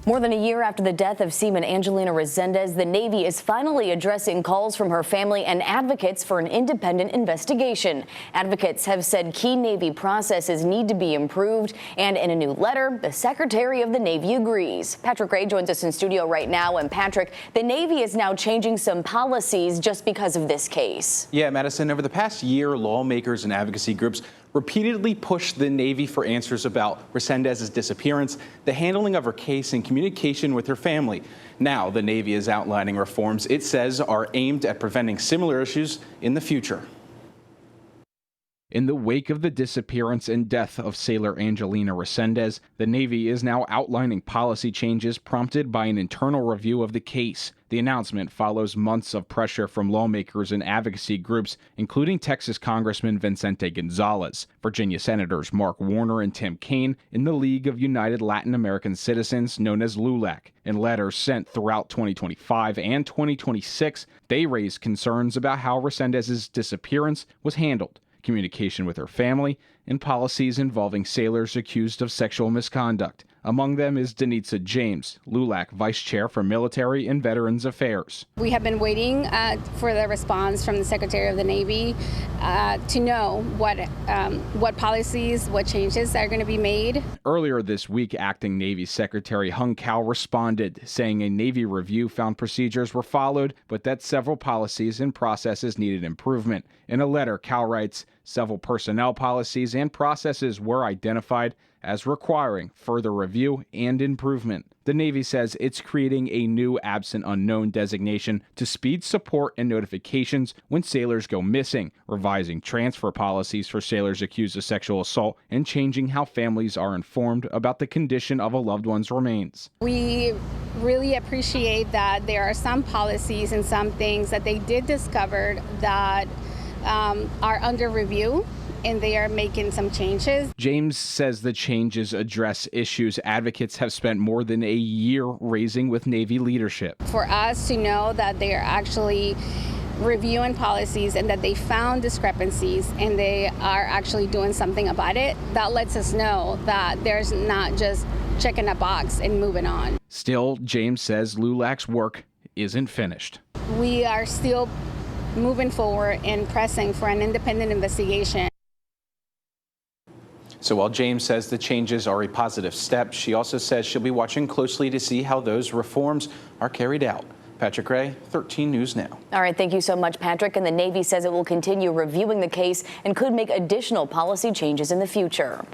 More than a year after the death of Seaman Angelina Resendiz, the Navy is finally addressing calls from her family and advocates for an independent investigation. Advocates have said key Navy processes need to be improved, and in a new letter, the Secretary of the Navy agrees. Patrick Gray joins us in studio right now. And Patrick, the Navy is now changing some policies just because of this case. Yeah, Madison, over the past year, lawmakers and advocacy groups repeatedly pushed the Navy for answers about Resendiz's disappearance, the handling of her case, and communication with her family. Now, the Navy is outlining reforms it says are aimed at preventing similar issues in the future. In the wake of the disappearance and death of sailor Angelina Resendiz, the Navy is now outlining policy changes prompted by an internal review of the case. The announcement follows months of pressure from lawmakers and advocacy groups, including Texas Congressman Vicente Gonzalez, Virginia Senators Mark Warner and Tim Kaine, and the League of United Latin American Citizens, known as LULAC. In letters sent throughout 2025 and 2026, they raised concerns about how Resendiz's disappearance was handled, communication with her family, and policies involving sailors accused of sexual misconduct. Among them is Denitza James, LULAC Vice Chair for Military and Veterans Affairs. We have been waiting for the response from the Secretary of the Navy to know what policies, what changes are going to be made. Earlier this week, Acting Navy Secretary Hung Cao responded, saying a Navy review found procedures were followed, but that several policies and processes needed improvement. In a letter, Cao writes, several personnel policies and processes were identified as requiring further review and improvement. The Navy says it's creating a new absent unknown designation to speed support and notifications when sailors go missing, revising transfer policies for sailors accused of sexual assault, and changing how families are informed about the condition of a loved one's remains. We really appreciate that there are some policies and some things that they did discover that are under review, and they are making some changes. James says the changes address issues advocates have spent more than a year raising with Navy leadership. For us to know that they are actually reviewing policies and that they found discrepancies and they are actually doing something about it, that lets us know that there's not just checking a box and moving on. Still, James says LULAC's work isn't finished. We are still moving forward and pressing for an independent investigation. So while James says the changes are a positive step, she also says she'll be watching closely to see how those reforms are carried out. Patrick Gray, 13 News Now. All right, thank you so much, Patrick. And the Navy says it will continue reviewing the case and could make additional policy changes in the future.